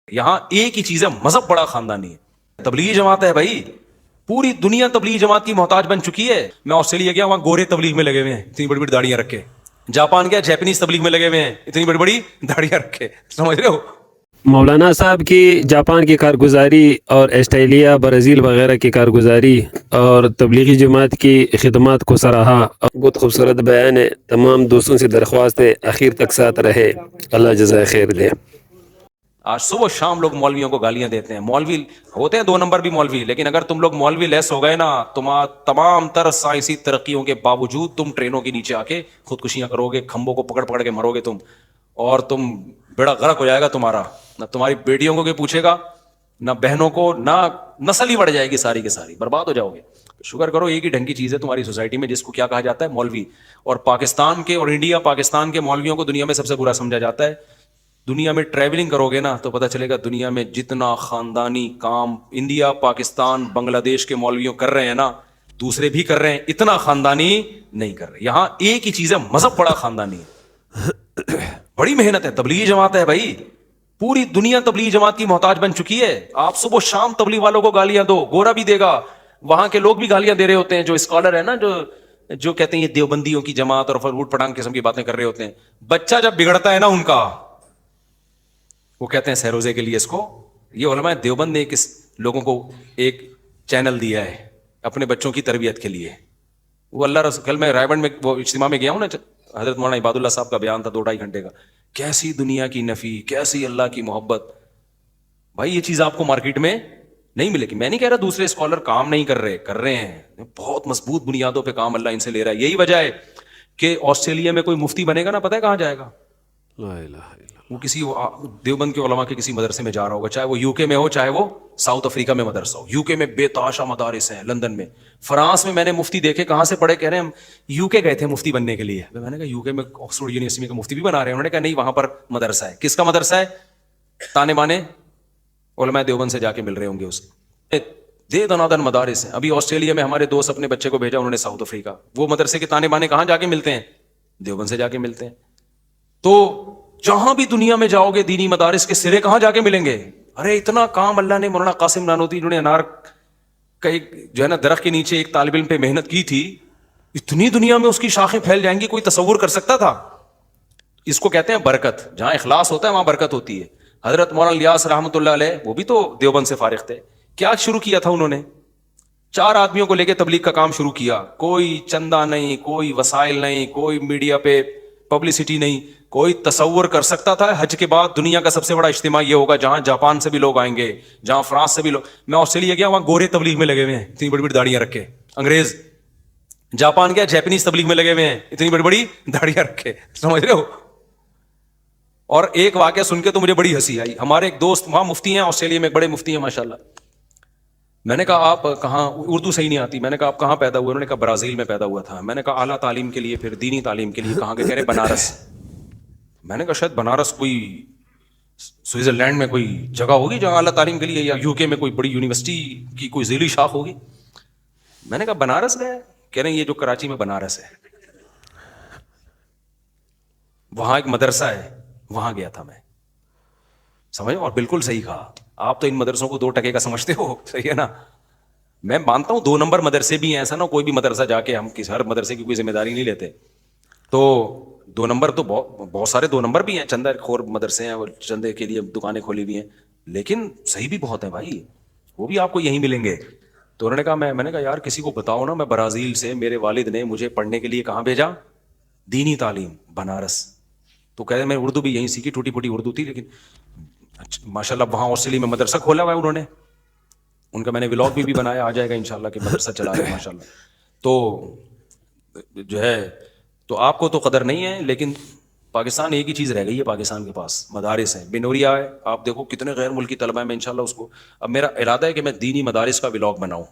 یہاں ایک ہی چیز ہے, مذہب بڑا خاندانی ہے. تبلیغی جماعت ہے بھائی, پوری دنیا تبلیغی جماعت کی محتاج بن چکی ہے. میں آسٹریلیا گیا, وہاں گورے تبلیغ میں لگے ہوئے ہیں, اتنی بڑی بڑی داڑیاں رکھے. جاپان گیا, جاپنیز تبلیغ میں لگے ہوئے ہیں, اتنی بڑی بڑی داڑیاں رکھے. سمجھ رہے ہو؟ مولانا صاحب کی جاپان کی کارگزاری اور آسٹریلیا برازیل وغیرہ کی کارگزاری اور تبلیغی جماعت کی خدمات کو سراہا. بہت خوبصورت بیان ہے. تمام دوستوں سے درخواست ہے آخر تک ساتھ رہے. اللہ جزائے خیر دے. آج صبح شام لوگ مولویوں کو گالیاں دیتے ہیں. مولوی ہوتے ہیں 2 نمبر بھی مولوی, لیکن اگر تم لوگ مولوی لیس ہو گئے نا, تمام تر سائنسی ترقیوں کے باوجود تم ٹرینوں کے نیچے آ کے خودکشیاں کرو گے, کھمبوں کو پکڑ پکڑ کے مرو گے تم, اور تم بیڑا غرق ہو جائے گا تمہارا. نہ تمہاری بیٹیوں کو کوئی پوچھے گا, نہ بہنوں کو, نہ نسل ہی بڑھ جائے گی ساری کی ساری, برباد ہو جاؤ گے. شکر کرو ایک ہی ڈھنگ کی چیز ہے تمہاری سوسائٹی میں, جس کو کیا کہا جاتا ہے, مولوی. اور پاکستان کے اور انڈیا پاکستان کے مولویوں کو دنیا میں سب سے برا سمجھا جاتا ہے. دنیا میں ٹریولنگ کرو گے نا تو پتہ چلے گا دنیا میں جتنا خاندانی کام انڈیا پاکستان بنگلہ دیش کے مولویوں کر رہے ہیں نا, دوسرے بھی کر رہے ہیں, اتنا خاندانی نہیں کر رہے. یہاں ایک ہی چیز ہے, مذہب بڑا خاندانی ہے. بڑی محنت ہے. تبلیغی جماعت ہے بھائی, پوری دنیا تبلیغی جماعت کی محتاج بن چکی ہے. آپ صبح شام تبلیغ والوں کو گالیاں دو, گورا بھی دے گا, وہاں کے لوگ بھی گالیاں دے رہے ہوتے ہیں, جو اسکالر ہے نا, جو کہتے ہیں یہ دیوبندیوں کی جماعت اور اوٹ پٹانگ قسم کی باتیں کر رہے ہوتے ہیں. بچہ جب بگڑتا ہے نا ان کا, وہ کہتے ہیں سہروزے کے لیے اس کو, یہ علماء دیوبند نے کس لوگوں کو ایک چینل دیا ہے اپنے بچوں کی تربیت کے لیے. وہ اللہ رسول, کل میں رائے بنڈ میں وہ اجتماع میں گیا ہوں نا, حضرت مولانا عباد اللہ صاحب کا بیان تھا 2-2.5 گھنٹے کا. کیسی دنیا کی نفی, کیسی اللہ کی محبت. بھائی یہ چیز آپ کو مارکیٹ میں نہیں ملے گی. میں نہیں کہہ رہا دوسرے اسکالر کام نہیں کر رہے ہیں, بہت مضبوط بنیادوں پہ کام اللہ ان سے لے رہا ہے. یہی وجہ ہے کہ آسٹریلیا میں کوئی مفتی بنے گا نا, پتہ ہے کہاں جائے گا؟ لا الہ الا اللہ. وہ کسی دیوبند کے علماء کے کسی مدرسے میں جا رہا ہوگا, چاہے وہ یو کے میں ہو, چاہے وہ ساؤتھ افریقہ میں مدرسہ ہو. یو کے میں بے تحاشا مدارس ہیں, لندن میں, فرانس میں. میں نے مفتی دیکھے, کہاں سے پڑھے, کہہ رہے ہیں ہم یو کے گئے تھے مفتی بننے کے لیے. میں نے کہا یو کے میں آکسفورڈ یونیورسٹی میں مفتی بھی بنا رہے ہیں. انہوں نے کہا نہیں, وہاں پر مدرسہ ہے. کس کا مدرسہ ہے؟ تانے بانے علماء دیوبند سے جا کے مل رہے ہوں گے اس کے. دے دنادن مدارس ہیں. ابھی آسٹریلیا میں ہمارے دوست اپنے بچے کو بھیجا, انہوں نے ساؤتھ افریقہ. وہ مدرسے کے تانے بانے کہاں جا کے ملتے ہیں؟ دیوبند سے جا کے ملتے ہیں. تو جہاں بھی دنیا میں جاؤ گے دینی مدارس کے سرے کہاں جا کے ملیں گے؟ ارے اتنا کام اللہ نے مولانا قاسم نانوتوی, جنہوں نے انار کا ایک جو ہے نا درخت کے نیچے ایک طالب علم پہ محنت کی تھی, اتنی دنیا میں اس کی شاخیں پھیل جائیں گی, کوئی تصور کر سکتا تھا؟ اس کو کہتے ہیں برکت. جہاں اخلاص ہوتا ہے وہاں برکت ہوتی ہے. حضرت مولانا الیاس رحمۃ اللہ علیہ, وہ بھی تو دیوبند سے فارغ تھے. کیا شروع کیا تھا انہوں نے؟ 4 آدمیوں کو لے کے تبلیغ کا کام شروع کیا. کوئی چندہ نہیں, کوئی وسائل نہیں, کوئی میڈیا پہ پبلسٹی نہیں. کوئی تصور کر سکتا تھا حج کے بعد دنیا کا سب سے بڑا اجتماع یہ ہوگا جہاں جاپان سے بھی لوگ آئیں گے, جہاں فرانس سے بھی لوگ. میں آسٹریلیا گیا, وہاں گورے تبلیغ میں لگے ہوئے ہیں, اتنی بڑی بڑی داڑیاں رکھے, انگریز. جاپان گیا, جاپنیز تبلیغ میں لگے ہوئے ہیں, اتنی بڑی بڑی داڑیاں رکھے. سمجھ رہے ہو؟ اور ایک واقعہ سن کے تو مجھے بڑی ہنسی آئی. ہمارے ایک دوست وہاں مفتی ہیں آسٹریلیا میں, بڑے مفتی ہیں ماشاءاللہ. میں نے کہا آپ کہاں, اردو صحیح نہیں آتی. میں نے کہا آپ کہاں پیدا ہوئے؟ انہوں نے کہا برازیل میں پیدا ہوا تھا. میں نے کہا اعلیٰ تعلیم کے لیے, پھر دینی تعلیم کے لیے کہاں گئے؟ کہہ رہے بنارس. میں نے کہا شاید بنارس کوئی سوئٹزرلینڈ میں کوئی جگہ ہوگی جہاں اعلیٰ تعلیم کے لیے, یا یو کے میں کوئی بڑی یونیورسٹی کی کوئی ذیلی شاخ ہوگی. میں نے کہا بنارس گئے؟ کہہ رہے ہیں یہ جو کراچی میں بنارس ہے, وہاں ایک مدرسہ ہے, وہاں گیا تھا میں. سمجھو؟ اور بالکل صحیح کہا. آپ تو ان مدرسوں کو 2 ٹکے کا سمجھتے ہو, صحیح ہے نا؟ میں مانتا ہوں 2 نمبر مدرسے بھی ہیں, ایسا نا کوئی بھی مدرسہ جا کے ہم ہر مدرسے کی کوئی ذمہ داری نہیں لیتے. تو 2 نمبر تو بہت سارے 2 نمبر بھی ہیں, چندہ خور مدرسے ہیں اور چندے کے لیے دکانیں کھولی ہوئی ہیں, لیکن صحیح بھی بہت ہیں بھائی, وہ بھی آپ کو یہیں ملیں گے. تو انہوں نے کہا, میں نے کہا یار کسی کو بتاؤ نا, میں برازیل سے, میرے والد نے مجھے پڑھنے کے لیے کہاں بھیجا؟ دینی تعلیم, بنارس. تو کہہ رہے میں اردو بھی یہیں سیکھی, ٹوٹی پھوٹی اردو تھی, لیکن ماشاء اللہ وہاں آسٹریلیا میں مدرسہ کھولا ہوا ہے انہوں نے. ان کا میں نے ولاگ بھی بنایا, آ جائے گا انشاءاللہ, کہ مدرسہ چلا رہے ہیں ماشاءاللہ. تو جو ہے, تو آپ کو تو قدر نہیں ہے, لیکن پاکستان ایک ہی چیز رہ گئی ہے پاکستان کے پاس, مدارس ہیں. بنوریا ہے, آپ دیکھو کتنے غیر ملکی طلبہ ہیں. میں انشاءاللہ اس کو, اب میرا ارادہ ہے کہ میں دینی مدارس کا ولاگ بناؤں,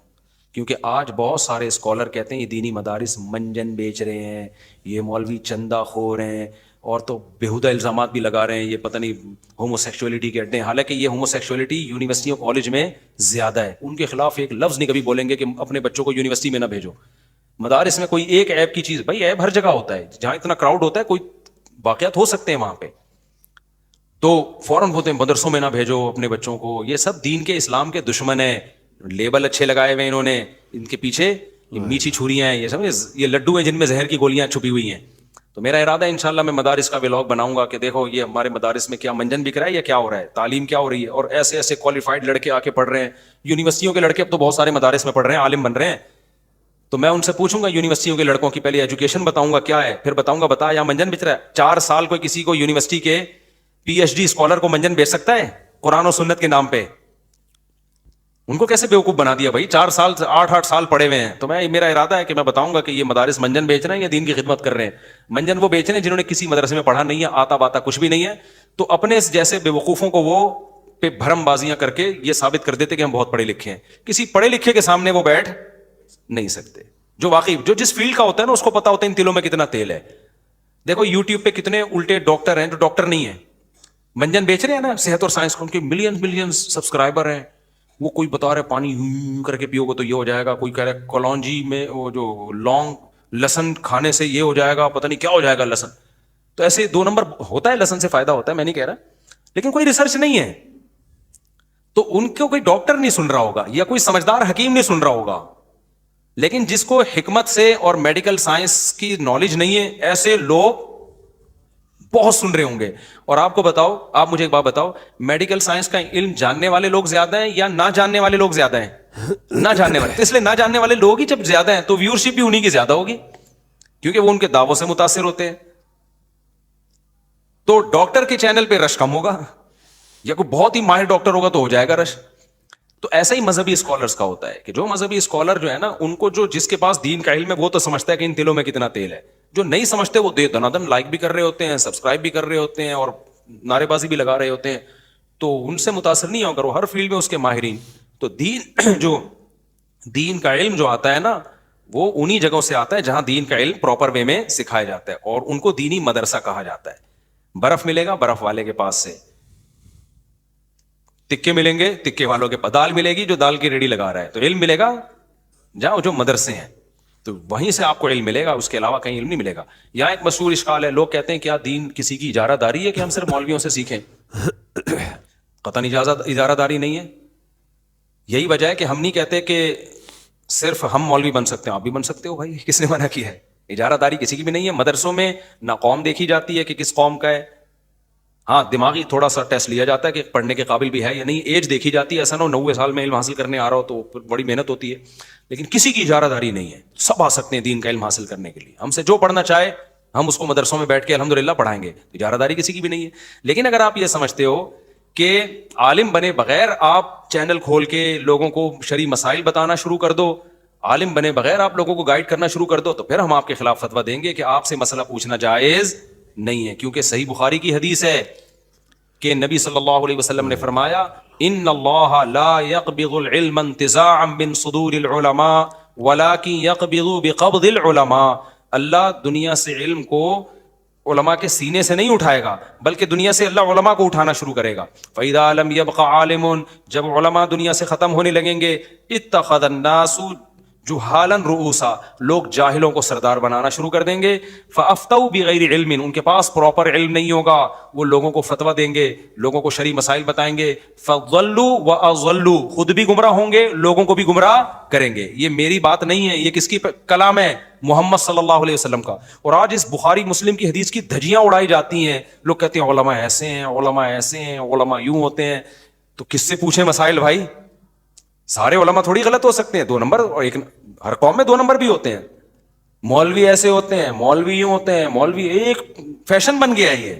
کیونکہ آج بہت سارے اسکالر کہتے ہیں یہ دینی مدارس منجن بیچ رہے ہیں, یہ مولوی چندہ خور ہیں, اور تو بیہودہ الزامات بھی لگا رہے ہیں, یہ پتہ نہیں ہومو سیکشولیٹی کے اڈے ہیں. حالانکہ یہ ہومو سیکشولیٹی یونیورسٹیوں کالج میں زیادہ ہے. ان کے خلاف ایک لفظ نہیں کبھی بولیں گے کہ اپنے بچوں کو یونیورسٹی میں نہ بھیجو. مدارس میں کوئی ایک عیب کی چیز, بھائی عیب ہر جگہ ہوتا ہے, جہاں اتنا کراؤڈ ہوتا ہے کوئی واقعات ہو سکتے ہیں وہاں پہ. تو فوراً بولتے ہیں مدرسوں میں نہ بھیجو اپنے بچوں کو. یہ سب دین کے اسلام کے دشمن ہیں. لیبل اچھے لگائے ہوئے انہوں نے, ان کے پیچھے یہ میٹھی چھریاں ہیں, یہ سمجھے, یہ لڈو ہیں جن میں زہر کی گولیاں چھپی ہوئی ہیں. تو میرا ارادہ ہے انشاءاللہ میں مدارس کا ولاگ بناؤں گا کہ دیکھو یہ ہمارے مدارس میں کیا منجن بک رہا ہے یا کیا ہو رہا ہے, تعلیم کیا ہو رہی ہے. اور ایسے ایسے کوالیفائڈ لڑکے آ کے پڑھ رہے ہیں, یونیورسٹیوں کے لڑکے اب تو بہت سارے مدارس میں پڑھ رہے ہیں, عالم بن رہے ہیں. تو میں ان سے پوچھوں گا یونیورسٹیوں کے لڑکوں کی پہلے ایجوکیشن بتاؤں گا کیا ہے, پھر بتاؤں گا بتا یا منجن بچ رہا ہے. 4 سال کوئی کسی کو یونیورسٹی کے PhD اسکالر کو منجن بیچ سکتا ہے قرآن و سنت کے نام پہ؟ ان کو کیسے بیوقوف بنا دیا بھائی, 4 سال 8 سال پڑھے ہوئے ہیں. تو میرا ارادہ ہے کہ میں بتاؤں گا کہ یہ مدارس منجن بیچ رہے ہیں یا دین کی خدمت کر رہے ہیں. منجن وہ بیچ رہے ہیں جنہوں نے کسی مدرسے میں پڑھا نہیں ہے, آتا باتا کچھ بھی نہیں ہے. تو اپنے جیسے بیوقوفوں کو وہ پہ بھرم بازیاں کر کے یہ ثابت کر دیتے کہ ہم بہت پڑھے لکھے ہیں. کسی پڑھے لکھے کے سامنے وہ بیٹھ نہیں سکتے. جو واقعی جو جس فیلڈ کا ہوتا ہے نا اس کو پتا ہوتا ہے ان تلوں میں کتنا تیل ہے. دیکھو یوٹیوب پہ کتنے الٹے ڈاکٹر ہیں جو ڈاکٹر نہیں ہیں, منجن بیچ رہے ہیں نا صحت اور سائنس کو, ان کے ملینز سبسکرائبر ہیں. وہ کوئی بتا رہے پانی کر کے پیو گے تو یہ ہو جائے گا, کوئی کہہ رہا ہے کولونجی میں وہ جو لونگ لہسن کھانے سے یہ ہو جائے گا, پتہ نہیں کیا ہو جائے گا لہسن. تو ایسے 2 نمبر ہوتا ہے, لہسن سے فائدہ ہوتا ہے, میں نہیں کہہ رہا, لیکن کوئی ریسرچ نہیں ہے. تو ان کو کوئی ڈاکٹر نہیں سن رہا ہوگا یا کوئی سمجھدار حکیم نہیں سن رہا ہوگا. لیکن جس کو حکمت سے اور میڈیکل سائنس کی نالج نہیں ہے, ایسے لوگ بہت سن رہے ہوں گے. اور آپ کو بتاؤ, آپ مجھے ایک بات بتاؤ, میڈیکل سائنس کا علم جاننے والے لوگ زیادہ ہیں یا نہ جاننے والے لوگ زیادہ ہیں؟ نہ جاننے والے. تو اس لیے نہ جاننے والے لوگ ہی جب زیادہ ہیں تو ویورشپ بھی انہی کی زیادہ ہوگی, کیونکہ وہ ان کے دعووں سے متاثر ہوتے ہیں. تو ڈاکٹر کے چینل پہ رش کم ہوگا, یا کوئی بہت ہی ماہر ڈاکٹر ہوگا تو ہو جائے گا رش. تو ایسا ہی مذہبی اسکالرس کا ہوتا ہے کہ جو مذہبی اسکالر جو ہے نا, ان کو جو جس کے پاس دین کا علم ہے وہ تو سمجھتا ہے کہ ان تلوں میں کتنا تیل ہے. جو نہیں سمجھتے وہ دنادن لائک بھی کر رہے ہوتے ہیں, سبسکرائب بھی کر رہے ہوتے ہیں اور نعرے بازی بھی لگا رہے ہوتے ہیں. تو ان سے متاثر نہیں ہو کر, وہ ہر فیلڈ میں اس کے ماہرین. تو دین کا علم جو آتا ہے نا, وہ انہی جگہوں سے آتا ہے جہاں دین کا علم پراپر وے میں سکھایا جاتا ہے, اور ان کو دینی مدرسہ کہا جاتا ہے. برف ملے گا برف والے کے پاس سے, تکے ملیں گے تکے والوں کے پاس, دال ملے گی جو دال کی ریڑھی لگا رہا ہے. تو علم ملے گا جہاں جو مدرسے ہیں, تو وہیں سے آپ کو علم ملے گا, اس کے علاوہ کہیں علم نہیں ملے گا. یہاں ایک مشہور اشکال ہے, لوگ کہتے ہیں کیا دین کسی کی اجارہ داری ہے کہ ہم صرف مولویوں سے سیکھیں؟ قطعاً اجارہ داری نہیں ہے. یہی وجہ ہے کہ ہم نہیں کہتے کہ صرف ہم مولوی بن سکتے ہیں, آپ بھی بن سکتے ہو بھائی, کس نے منع کیا ہے؟ اجارہ داری کسی کی بھی نہیں ہے. مدرسوں میں نہ قوم دیکھی جاتی ہے کہ کس قوم کا ہے, ہاں دماغی تھوڑا سا ٹیسٹ لیا جاتا ہے کہ پڑھنے کے قابل بھی ہے یا نہیں, ایج دیکھی جاتی ہے. ایسا نہ ہو 90 سال میں علم حاصل کرنے آ رہا ہو تو بڑی محنت ہوتی ہے. لیکن کسی کی اجارہ داری نہیں ہے, سب آ سکتے ہیں دین کا علم حاصل کرنے کے لیے. ہم سے جو پڑھنا چاہے ہم اس کو مدرسوں میں بیٹھ کے الحمدللہ پڑھائیں گے. اجارہ داری کسی کی بھی نہیں ہے. لیکن اگر آپ یہ سمجھتے ہو کہ عالم بنے بغیر آپ چینل کھول کے لوگوں کو شرعی مسائل بتانا شروع کر دو, عالم بنے بغیر آپ لوگوں کو گائیڈ کرنا شروع کر دو, تو پھر ہم آپ کے خلاف فتویٰ دیں گے کہ آپ سے مسئلہ پوچھنا جائز نہیں ہے. کیونکہ صحیح بخاری کی حدیث ہے کہ نبی صلی اللہ علیہ وسلم نے فرمایا, ان اللہ لا يقبض العلم انتزاعا من صدور العلماء ولكن يقبض بقبض العلماء. اللہ دنیا سے علم کو علماء کے سینے سے نہیں اٹھائے گا, بلکہ دنیا سے اللہ علماء کو اٹھانا شروع کرے گا. فَإِذَا لَمْ يَبْقَ عَالِمٌ, جب علماء دنیا سے ختم ہونے لگیں گے, اتَّخَذَ النَّاسُ جُهَالًا رُؤُوسًا, لوگ جاہلوں کو سردار بنانا شروع کر دیں گے. فَأَفْتَوْا بِغَيْرِ عِلْمٍ, ان کے پاس پراپر علم نہیں ہوگا, وہ لوگوں کو فتویٰ دیں گے, لوگوں کو شرعی مسائل بتائیں گے. فَضَلُّوا وَأَضَلُّوا, خود بھی گمراہ ہوں گے, لوگوں کو بھی گمراہ کریں گے. یہ میری بات نہیں ہے, یہ کس کی کلام ہے؟ محمد صلی اللہ علیہ وسلم کا. اور آج اس بخاری مسلم کی حدیث کی دھجیاں اڑائی جاتی ہیں. لوگ کہتے ہیں علماء ایسے ہیں, علماء ایسے ہیں, علماء یوں ہوتے ہیں. تو کس سے پوچھیں مسائل بھائی؟ سارے علماء تھوڑی غلط ہو سکتے ہیں, 2 نمبر, اور ایک ہر قوم میں 2 نمبر بھی ہوتے ہیں. مولوی ایسے ہوتے ہیں, مولوی یوں ہوتے ہیں, مولوی ایک فیشن بن گیا ہے یہ.